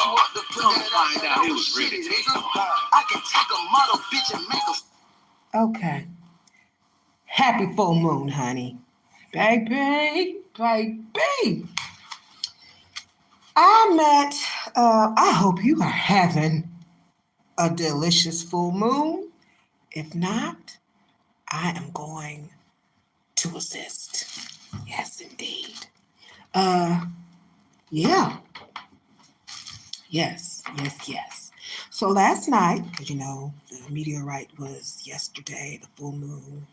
find out it was really I can take a model bitch and make a... Okay. Happy full moon, honey. Baby. I hope you are having a delicious full moon. If not, I am going to assist. Yes, indeed. Yeah. Yes. So last night, because the meteorite was yesterday, the full moon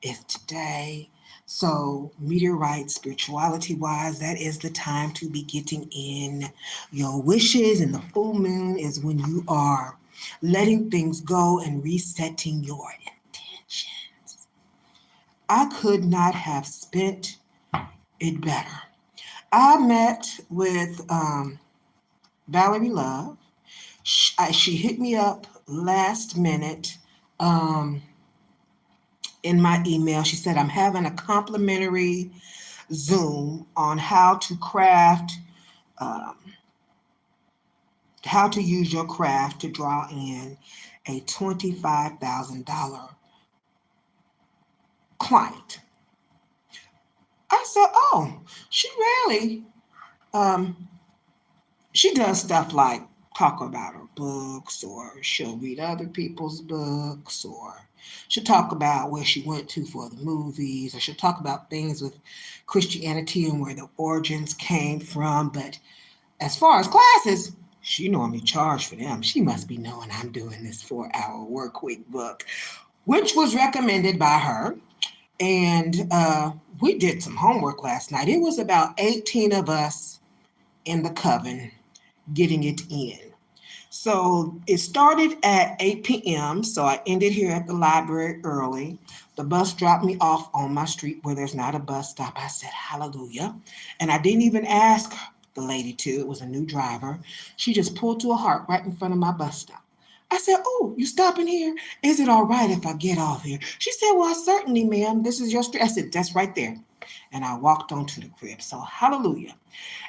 is today. So meteorite, spirituality-wise, that is the time to be getting in your wishes, and the full moon is when you are letting things go and resetting your intentions. I could not have spent it better. I met with Valerie Love. She hit me up last minute in my email. She said, I'm having a complimentary Zoom on how to craft, how to use your craft to draw in a $25,000 client. I said, oh, she really, she does stuff like talk about her books, or she'll read other people's books, or she'll talk about where she went to for the movies, or she'll talk about things with Christianity and where the origins came from. But as far as classes, she normally charged for them. She must be knowing I'm doing this 4-hour work week book, which was recommended by her. And we did some homework last night. It was about 18 of us in the coven getting it in. So it started at 8 p.m. So I ended here at the library early. The bus dropped me off on my street where there's not a bus stop. I said, hallelujah. And I didn't even ask the lady to. It was a new driver. She just pulled to a halt right in front of my bus stop. I said, oh, you stopping here? Is it all right if I get off here? She said, well, certainly, ma'am. This is your street. I said, that's right there. And I walked on to the crib. So hallelujah.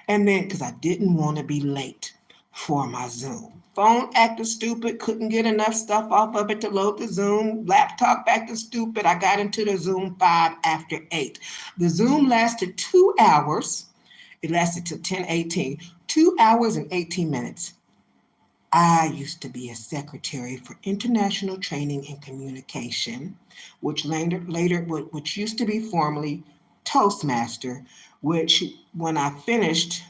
And then, because I didn't want to be late for my Zoom. Phone acted stupid, couldn't get enough stuff off of it to load the Zoom. Laptop acted stupid. I got into the Zoom 5 after 8. The Zoom lasted 2 hours. It lasted till 10:18. 2 hours and 18 minutes. I used to be a secretary for international training and communication, which which used to be formerly Toastmaster, which when I finished,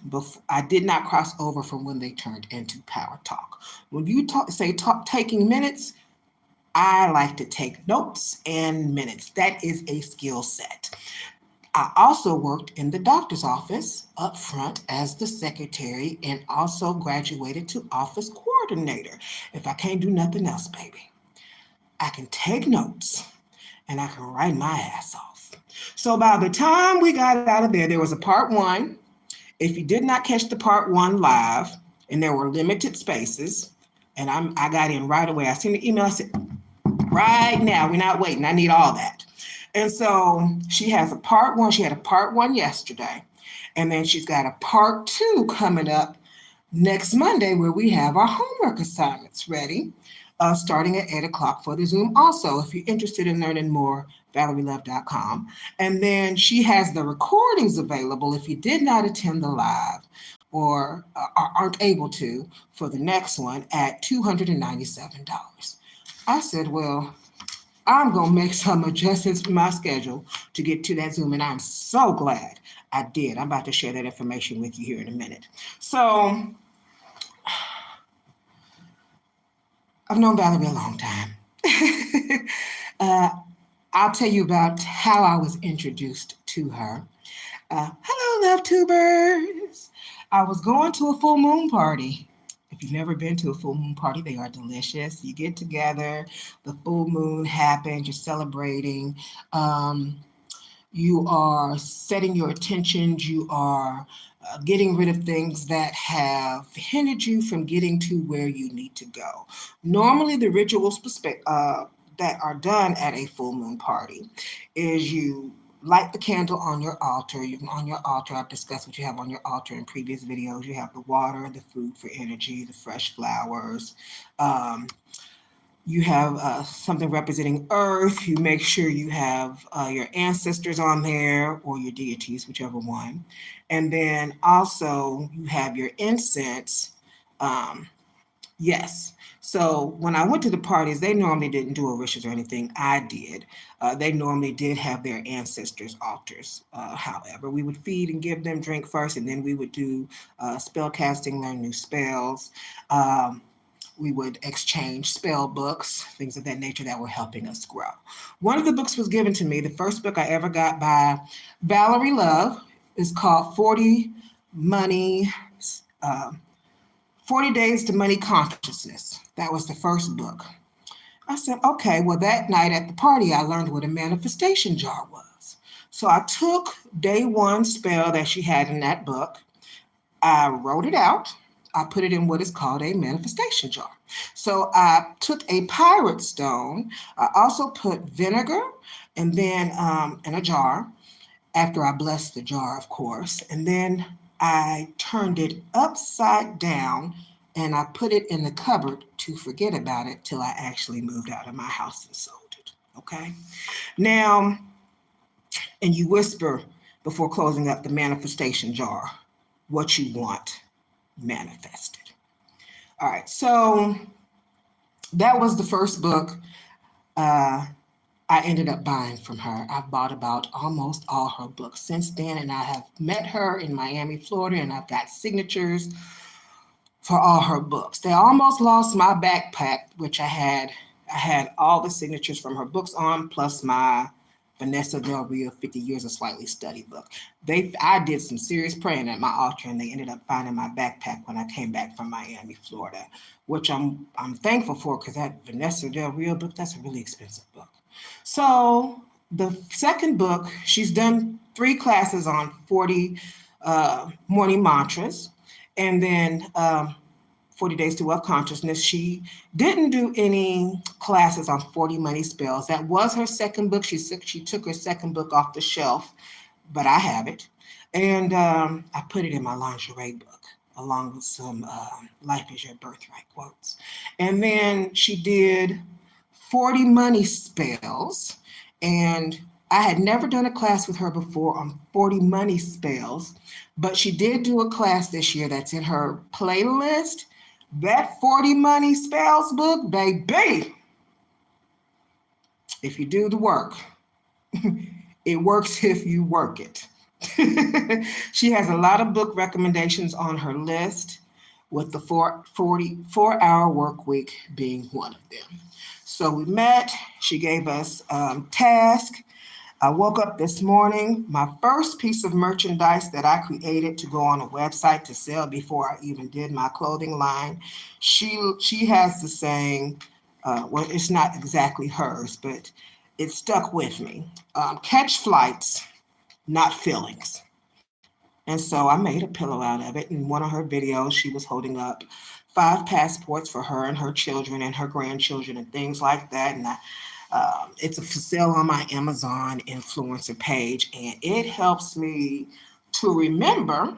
I did not cross over from when they turned into Power Talk. When you say taking minutes, I like to take notes and minutes. That is a skill set. I also worked in the doctor's office up front as the secretary, and also graduated to office coordinator. If I can't do nothing else, baby, I can take notes and I can write my ass off. So by the time we got out of there was a part 1. If you did not catch the part 1 live, and there were limited spaces, and I got in right away. I seen the email. I said, right now, we're not waiting. I need all that. And so she has a part 1. She had a part 1 yesterday. And then she's got a part 2 coming up next Monday, where we have our homework assignments ready, starting at 8 o'clock for the Zoom. Also, if you're interested in learning more, ValerieLove.com. And then she has the recordings available if you did not attend the live or aren't able to for the next one at $297. I said, well, I'm going to make some adjustments in my schedule to get to that Zoom, and I'm so glad I did. I'm about to share that information with you here in a minute. So I've known Valerie a long time. I'll tell you about how I was introduced to her. Hello, love tubers. I was going to a full moon party. If you've never been to a full moon party, they are delicious. You get together, the full moon happens, you're celebrating. You are setting your intentions. You are getting rid of things that have hindered you from getting to where you need to go. Normally, the rituals that are done at a full moon party is you light the candle on your altar. On your altar, I've discussed what you have on your altar in previous videos. You have the water, the food for energy, the fresh flowers. Um, you have something representing earth. You make sure you have your ancestors on there or your deities, whichever one. And then also you have your incense. Um, Yes. So when I went to the parties, they normally didn't do orishas or anything. I did. They normally did have their ancestors' altars. However, we would feed and give them drink first, and then we would do spell casting, learn new spells. Um, we would exchange spell books, things of that nature that were helping us grow. One of the books was given to me. The first book I ever got by Valerie Love is called 40 Money. Uh, 40 Days to Money Consciousness. That was the first book. I said, okay, well, that night at the party, I learned what a manifestation jar was. So I took day one spell that she had in that book. I wrote it out. I put it in what is called a manifestation jar. So I took a pirate stone. I also put vinegar and then in a jar after I blessed the jar, of course. And then I turned it upside down and I put it in the cupboard to forget about it till I actually moved out of my house and sold it. Okay. Now, and you whisper before closing up the manifestation jar what you want manifested. All right. So that was the first book uh, I ended up buying from her. I've bought about almost all her books since then, and I have met her in Miami, Florida, and I've got signatures for all her books. They almost lost my backpack, which I had. I had all the signatures from her books on, plus my Vanessa Del Rio 50 Years of Slightly Studied book. I did some serious praying at my altar, and they ended up finding my backpack when I came back from Miami, Florida, which I'm thankful for because that Vanessa Del Rio book, that's a really expensive book. So the second book, she's done 3 classes on 40 morning mantras, and then 40 Days to Wealth Consciousness. She didn't do any classes on 40 money spells. That was her second book. She took her second book off the shelf, but I have it. And I put it in my lingerie book along with some Life is Your Birthright quotes. And then she did 40 money spells. And I had never done a class with her before on 40 money spells, but she did do a class this year that's in her playlist. That 40 money spells book, baby, if you do the work, it works if you work it. She has a lot of book recommendations on her list, with the 4-hour work week being one of them. So we met, she gave us task. I woke up this morning, my first piece of merchandise that I created to go on a website to sell before I even did my clothing line. She has the saying, well, it's not exactly hers, but it stuck with me. Catch flights, not feelings. And so I made a pillow out of it. In one of her videos, she was holding up 5 passports for her and her children and her grandchildren and things like that. And it's for sale on my Amazon influencer page. And it helps me to remember.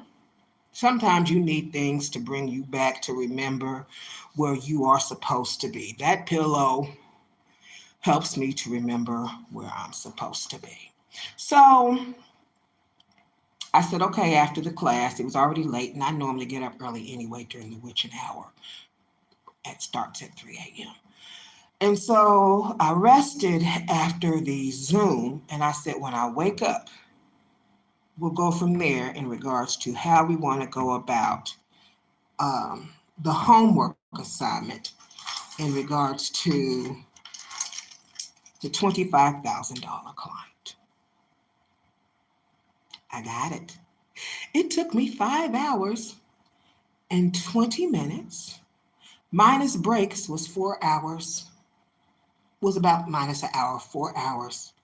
Sometimes you need things to bring you back to remember where you are supposed to be. That pillow helps me to remember where I'm supposed to be. So I said, okay, after the class, it was already late, and I normally get up early anyway during the witching hour. It starts at 3 a.m. And so I rested after the Zoom, and I said, when I wake up, we'll go from there in regards to how we want to go about the homework assignment in regards to the $25,000 client. I got it. It took me 5 hours and 20 minutes. Minus breaks was 4 hours, was about minus an hour, 4 hours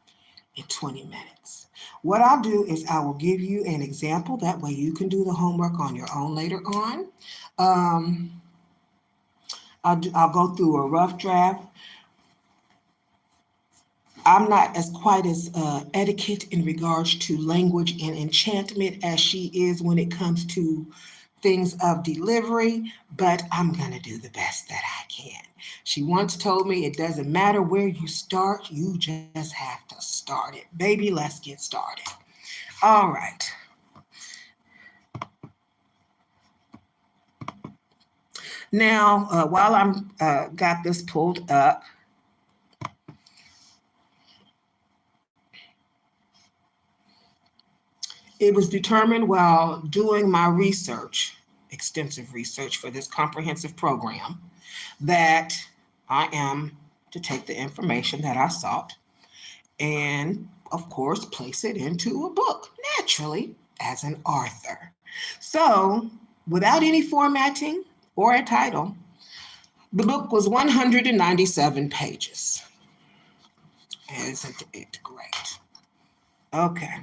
and 20 minutes. What I'll do is I will give you an example. That way you can do the homework on your own later on. I'll go through a rough draft. I'm not as quite as etiquette in regards to language and enchantment as she is when it comes to things of delivery, but I'm going to do the best that I can. She once told me it doesn't matter where you start, you just have to start it. Baby, let's get started. All right. Now, while I'm got this pulled up, it was determined while doing my research, extensive research for this comprehensive program, that I am to take the information that I sought and, of course, place it into a book, naturally, as an author. So, without any formatting or a title, the book was 197 pages. Isn't it great? Okay.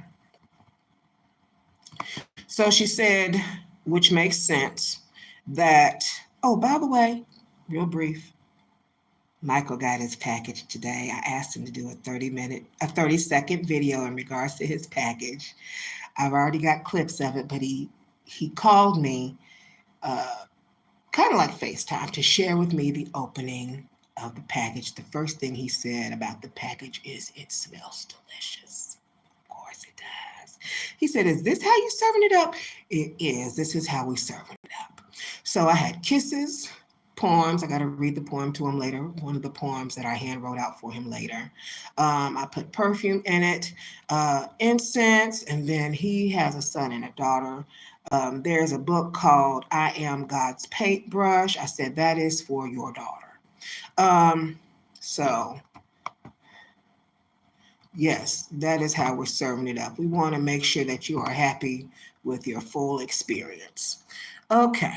So she said, which makes sense, that, oh, by the way, real brief, Michael got his package today. I asked him to do a 30-second video in regards to his package. I've already got clips of it, but he called me, kind of like FaceTime, to share with me the opening of the package. The first thing he said about the package is, it smells delicious. Of course it does. He said, is this how you serving it up? It is. This is how we serving it up. So I had kisses, poems. I got to read the poem to him later. One of the poems that I hand wrote out for him later. I put perfume in it, incense, and then he has a son and a daughter. There's a book called I Am God's Paintbrush. I said, that is for your daughter. So yes, that is how we're serving it up. We want to make sure that you are happy with your full experience. Okay.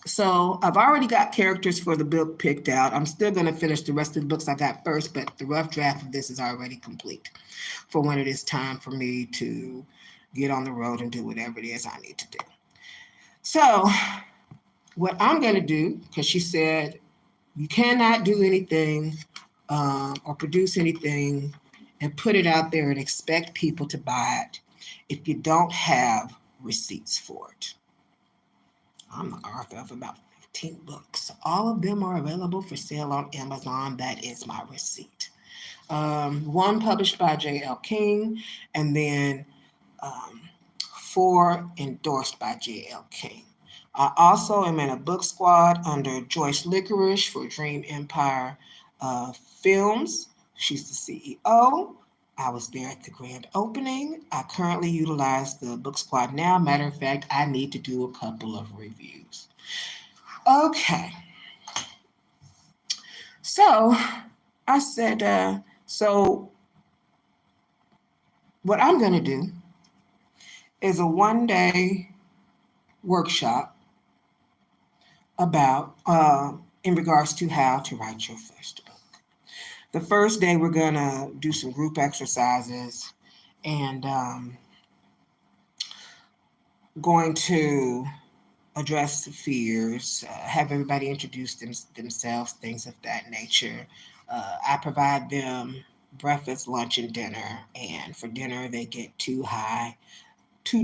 So I've already got characters for the book picked out. I'm still going to finish the rest of the books I got first, but the rough draft of this is already complete for when it is time for me to get on the road and do whatever it is I need to do. So what I'm going to do, because she said you cannot do anything or produce anything and put it out there and expect people to buy it if you don't have receipts for it. I'm the author of about 15 books. All of them are available for sale on Amazon. That is my receipt. One published by J.L. King, and then 4 endorsed by J.L. King. I also am in a book squad under Joyce Licorice for Dream Empire Films. She's the CEO. I was there at the grand opening. I currently utilize the book squad now. Matter of fact, I need to do a couple of reviews. Okay. So I said, so what I'm going to do is a one-day workshop about, in regards to how to write your first book. The first day, we're going to do some group exercises and going to address the fears, have everybody introduce themselves, things of that nature. I provide them breakfast, lunch, and dinner. And for dinner, they get 2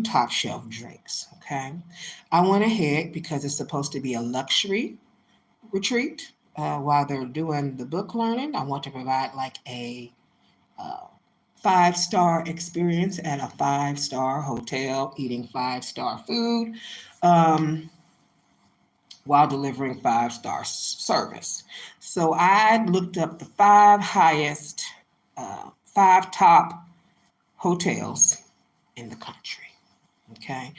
top shelf drinks. Okay. I went ahead because it's supposed to be a luxury retreat. While they're doing the book learning, I want to provide like a 5-star experience at a 5-star hotel, eating 5-star food, while delivering 5-star service. So I looked up the 5 top hotels in the country. Okay.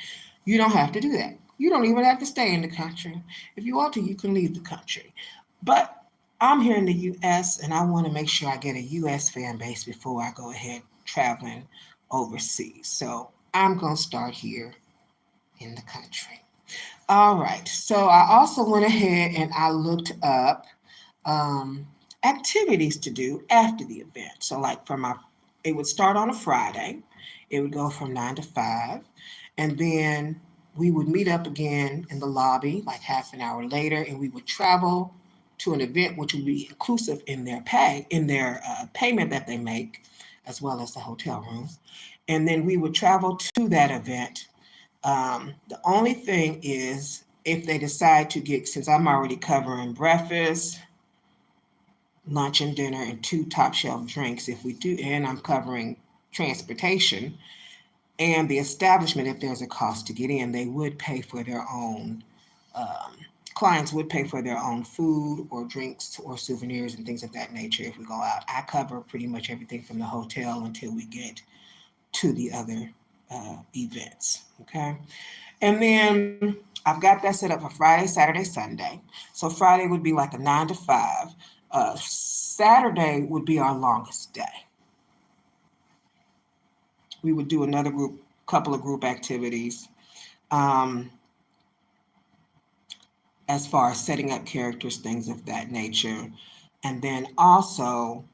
You don't have to do that. You don't even have to stay in the country. If you want to, you can leave the country. But I'm here in the US and I want to make sure I get a US fan base before I go ahead traveling overseas. So I'm going to start here in the country. All right. So I also went ahead and I looked up activities to do after the event. So like it would start on a Friday. It would go from 9 to 5. And then we would meet up again in the lobby like half an hour later and we would travel to an event, which would be inclusive in their pay, in their payment that they make, as well as the hotel room. And then we would travel to that event. The only thing is, if they decide to get, since I'm already covering breakfast, lunch and dinner, and two top shelf drinks, if we do, and I'm covering transportation and the establishment, if there's a cost to get in, they would pay for their own, um, clients would pay for their own food or drinks or souvenirs and things of that nature if we go out. I cover pretty much everything from the hotel until we get to the other events. Okay. And then I've got that set up for Friday, Saturday, Sunday. So Friday would be like a 9 to 5. Saturday would be our longest day. We would do another couple of group activities, um, as far as setting up characters, things of that nature. And then also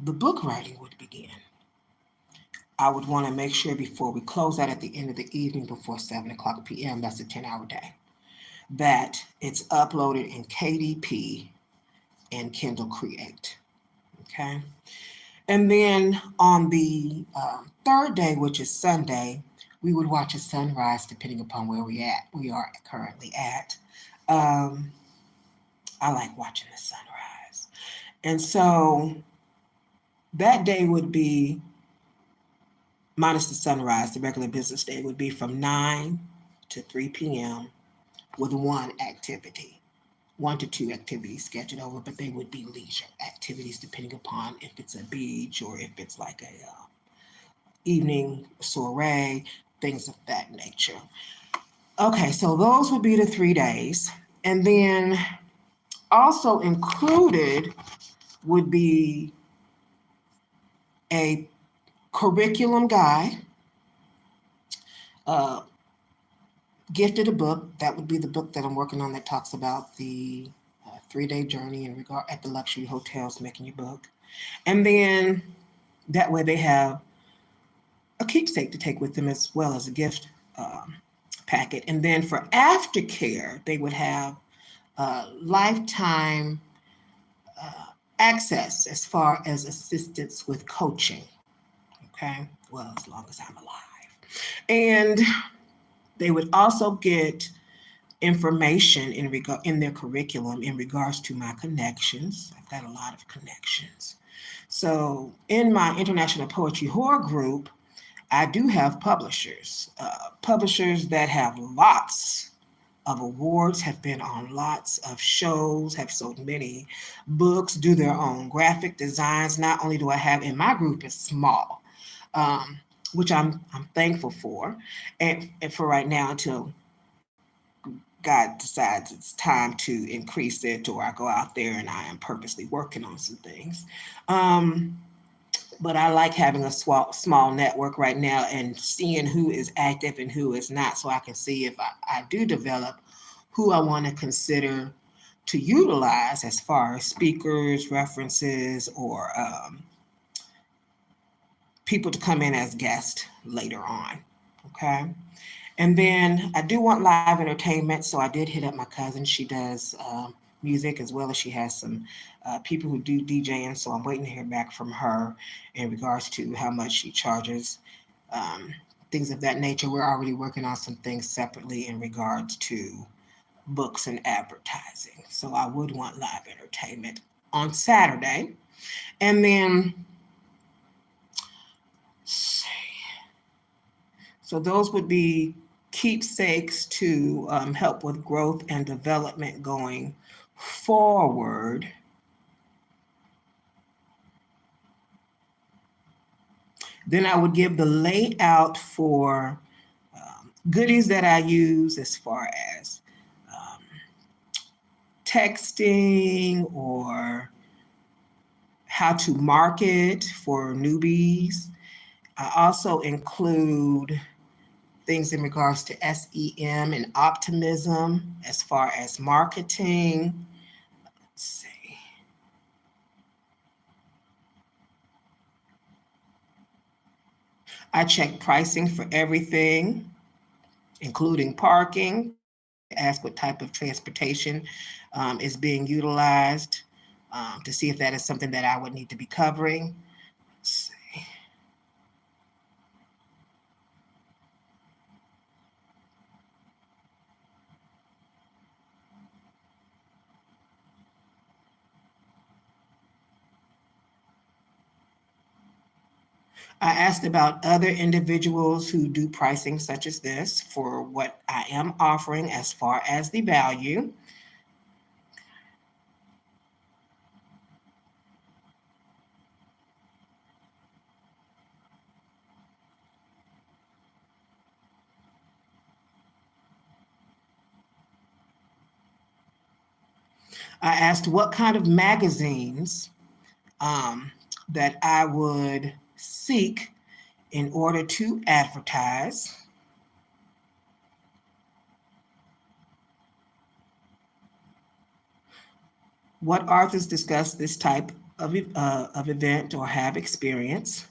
the book writing would begin. I would want to make sure before we close out at the end of the evening before 7 o'clock p.m., that's a 10-hour day, that it's uploaded in KDP and Kindle Create. Okay. And then on the third day, which is Sunday, we would watch a sunrise depending upon where we are currently at. Um, I like watching the sunrise. And so that day would be, minus the sunrise, the regular business day would be from 9 to 3 p.m. with one to two activities scheduled over, but they would be leisure activities depending upon if it's a beach or if it's like a evening soiree, things of that nature. Okay, so those would be the 3 days. And then also included would be a curriculum guide, uh, gifted a book. That would be the book that I'm working on that talks about the 3-day journey in regard at the luxury hotels, making your book. And then that way they have a keepsake to take with them as well as a gift packet. And then for aftercare, they would have lifetime access as far as assistance with coaching. Okay, well, as long as I'm alive. And they would also get information in their curriculum in regards to my connections. I've got a lot of connections. So in my International Poetry Horror group, I do have publishers that have lots of awards, have been on lots of shows, have sold many books, do their own graphic designs. Not only do I have, in my group is small, which I'm thankful for, and for right now until God decides it's time to increase it, or I go out there and I am purposely working on some things. Um, but I like having a small network right now and seeing who is active and who is not, so I can see if I do develop who I want to consider to utilize as far as speakers, references, or people to come in as guests later on. Okay. And then I do want live entertainment, so I did hit up my cousin. She does music as well as she has some people who do DJing. So I'm waiting to hear back from her in regards to how much she charges, um, things of that nature. We're already working on some things separately in regards to books and advertising. So I would want live entertainment on Saturday. And then, so those would be keepsakes to help with growth and development going forward. Then I would give the layout for goodies that I use as far as texting or how to market for newbies. I also include things in regards to SEM and optimism as far as marketing. Let's see. I check pricing for everything, including parking, ask what type of transportation is being utilized, to see if that is something that I would need to be covering. Let's see. I asked about other individuals who do pricing such as this for what I am offering as far as the value. I asked what kind of magazines that I would seek in order to advertise. What authors discuss this type of event or have experience?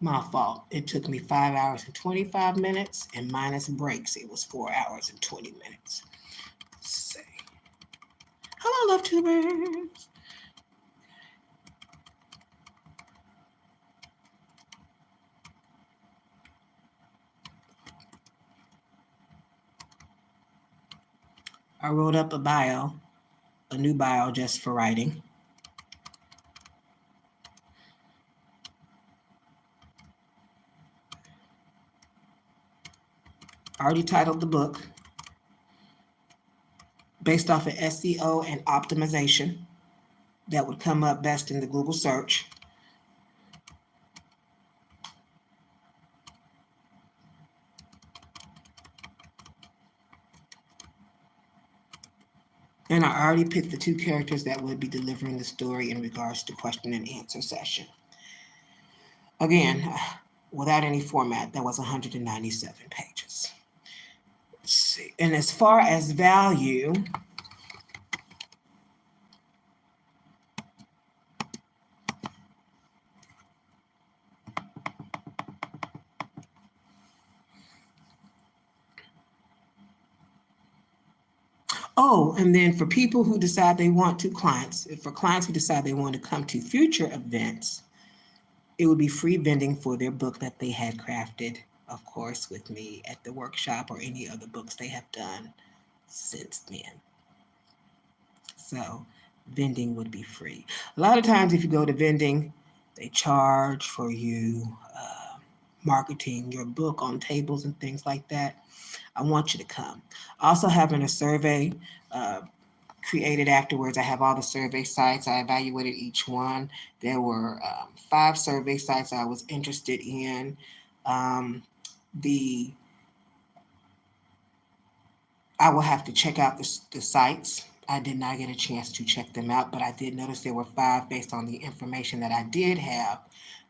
My fault. It took me 5 hours and 25 minutes, and minus breaks, it was 4 hours and 20 minutes. Let's see. Hello, love tubers. I wrote up a new bio just for writing. I already titled the book based off of SEO and optimization that would come up best in the Google search. And I already picked the two characters that would be delivering the story in regards to question and answer session. Again, without any format, that was 197 pages. Let's see. And as far as value, oh, and then for people who decide they want to, for clients who decide they want to come to future events, it would be free vending for their book that they had crafted, of course, with me at the workshop or any other books they have done since then. So vending would be free. A lot of times, if you go to vending, they charge for you marketing your book on tables and things like that. I want you to come. Also, having a survey created afterwards. I have all the survey sites. I evaluated each one. There were 5 survey sites I was interested in. The I will have to check out the sites. I did not get a chance to check them out, but I did notice there were 5 based on the information that I did have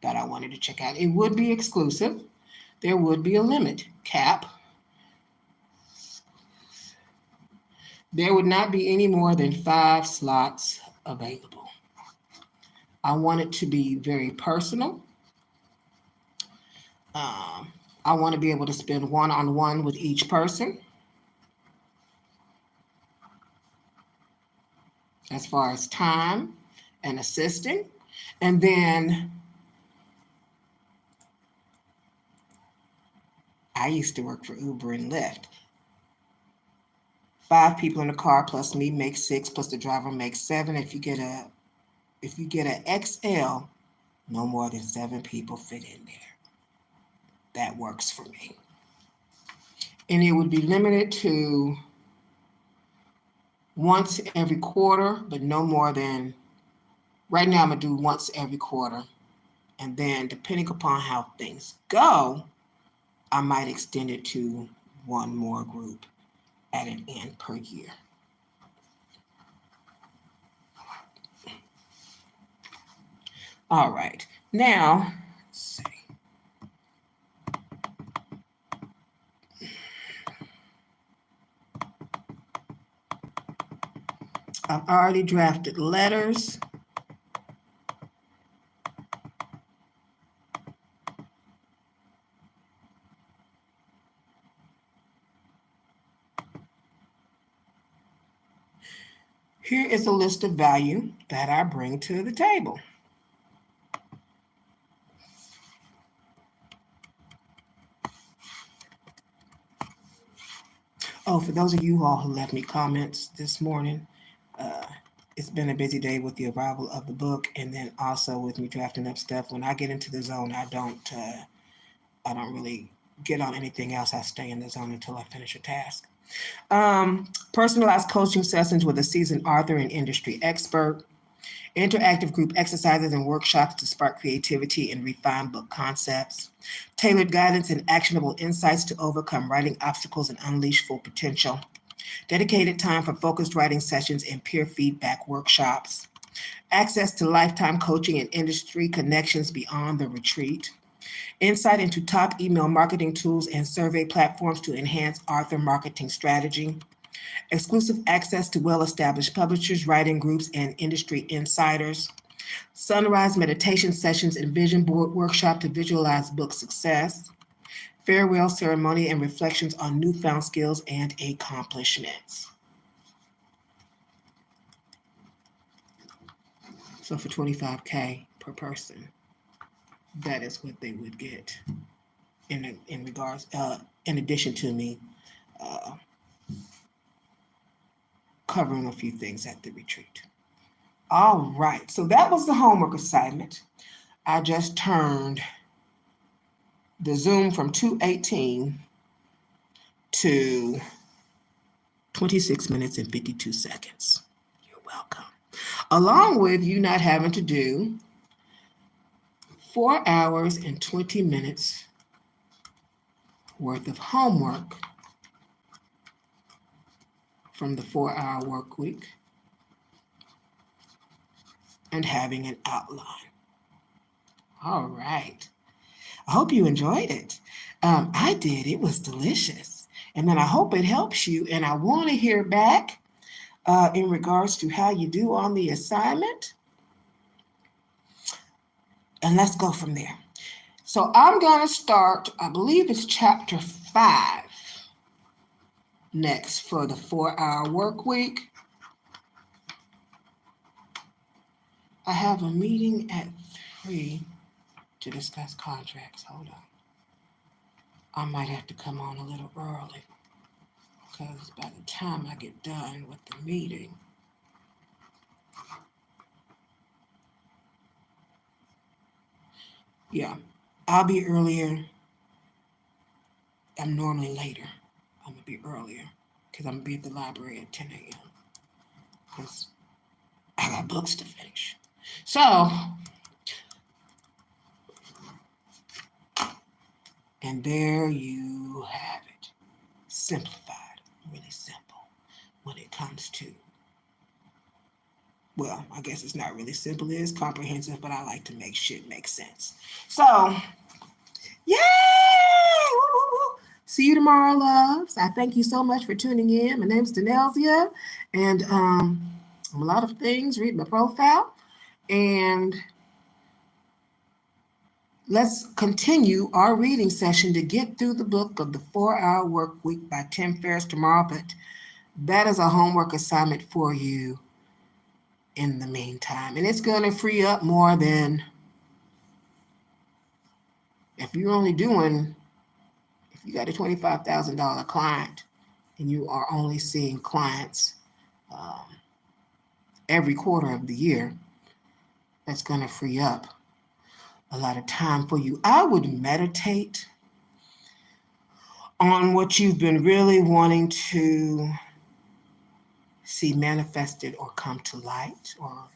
that I wanted to check out. It would be exclusive. There would be a limit cap. There would not be any more than 5 slots available. I want it to be very personal. I want to be able to spend one-on-one with each person. As far as time and assisting. And then I used to work for Uber and Lyft. 5 people in the car plus me makes 6, plus the driver makes 7. If you get an XL, no more than 7 people fit in there. That works for me. And it would be limited to once every quarter, but no more than, right now I'm gonna do once every quarter. And then depending upon how things go, I might extend it to one more group at an end per year. All right, now, let's see. I've already drafted letters. Here is a list of value that I bring to the table. Oh, for those of you all who left me comments this morning, it's been a busy day with the arrival of the book, and then also with me drafting up stuff. When I get into the zone, I don't really get on anything else. I stay in the zone until I finish a task. Personalized coaching sessions with a seasoned author and industry expert. Interactive group exercises and workshops to spark creativity and refine book concepts. Tailored guidance and actionable insights to overcome writing obstacles and unleash full potential. Dedicated time for focused writing sessions and peer feedback workshops. Access to lifetime coaching and industry connections beyond the retreat. Insight into top email marketing tools and survey platforms to enhance author marketing strategy. Exclusive access to well-established publishers, writing groups, and industry insiders. Sunrise meditation sessions and vision board workshop to visualize book success. Farewell ceremony and reflections on newfound skills and accomplishments. So for $25K per person, that is what they would get in regards, in addition to me covering a few things at the retreat. All right, so that was the homework assignment. I just turned the Zoom from 2:18 to 26 minutes and 52 seconds. You're welcome. Along with you not having to do 4 hours and 20 minutes worth of homework from the 4-hour work week and having an outline. All right. I hope you enjoyed it. I did. It was delicious. And then I hope it helps you. And I want to hear back in regards to how you do on the assignment. And let's go from there. So I'm going to start, I believe it's chapter 5 next for the 4-hour work week. I have a meeting at 3 to discuss contracts. Hold on. I might have to come on a little early because by the time I get done with the meeting, yeah, I'll be earlier. I'm normally later. I'm going to be earlier because I'm going to be at the library at 10 a.m. because I got books to finish. So, and there you have it. Simplified, really simple when it comes to, well, I guess it's not really simple, it is comprehensive, but I like to make shit make sense. So, yay! Woo-hoo-hoo. See you tomorrow, loves. I thank you so much for tuning in. My name's Denelsia, and I'm a lot of things. Read my profile, and let's continue our reading session to get through the book of the 4-hour work week by Tim Ferriss tomorrow, but that is a homework assignment for you in the meantime. And it's going to free up more than if you're only doing, if you got a $25,000 client and you are only seeing clients every quarter of the year, that's going to free up a lot of time for you. I would meditate on what you've been really wanting to see manifested or come to light, or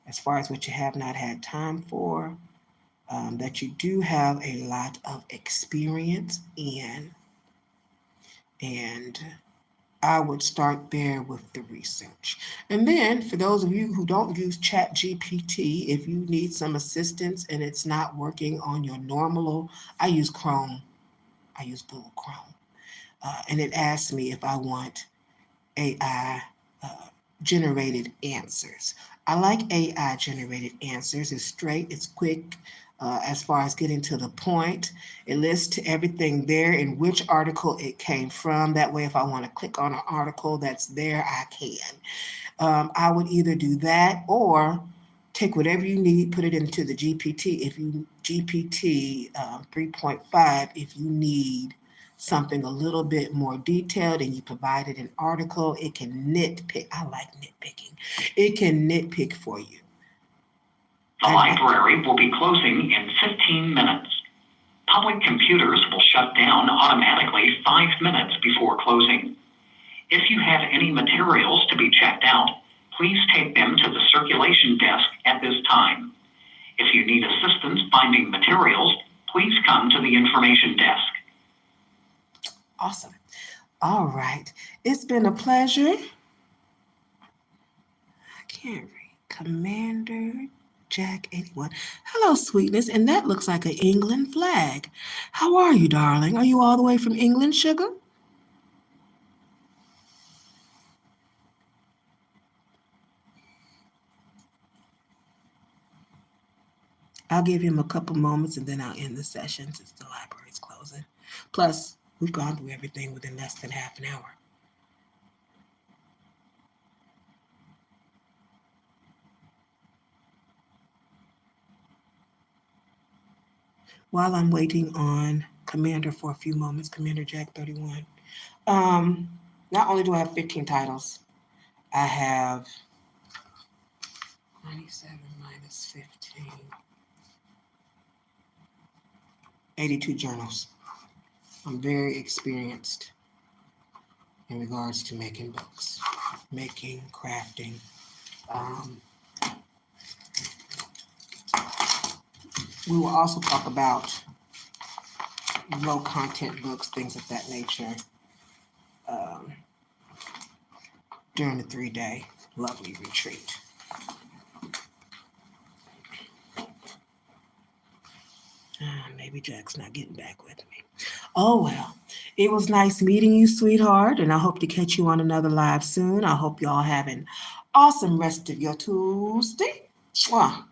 as far as what you have not had time for, that you do have a lot of experience in. And I would start there with the research. And then for those of you who don't use ChatGPT, if you need some assistance and it's not working on your normal, I use Chrome. I use Google Chrome. And it asks me if I want AI generated answers. I like AI generated answers. It's straight, it's quick. As far as getting to the point, it lists everything there and which article it came from. That way, if I want to click on an article that's there, I can. I would either do that or take whatever you need, put it into the GPT. If you GPT 3.5, if you need something a little bit more detailed and you provided an article, it can nitpick. I like nitpicking. It can nitpick for you. The library will be closing in 15 minutes. Public computers will shut down automatically 5 minutes before closing. If you have any materials to be checked out, please take them to the circulation desk at this time. If you need assistance finding materials, please come to the information desk. Awesome. All right. It's been a pleasure. I can't read. Commander Jack 81. Hello, sweetness. And that looks like an England flag. How are you, darling? Are you all the way from England, sugar? I'll give him a couple moments and then I'll end the session since the library's closing. Plus, we've gone through everything within less than half an hour. While I'm waiting on Commander for a few moments, Commander Jack 31, not only do I have 15 titles, I have 97 minus 15, 82 journals. I'm very experienced in regards to making books, making, crafting. We will also talk about low content books, things of that nature, during the 3-day lovely retreat. Maybe Jack's not getting back with me. Oh, well, it was nice meeting you, sweetheart, and I hope to catch you on another live soon. I hope y'all have an awesome rest of your Tuesday. Mwah.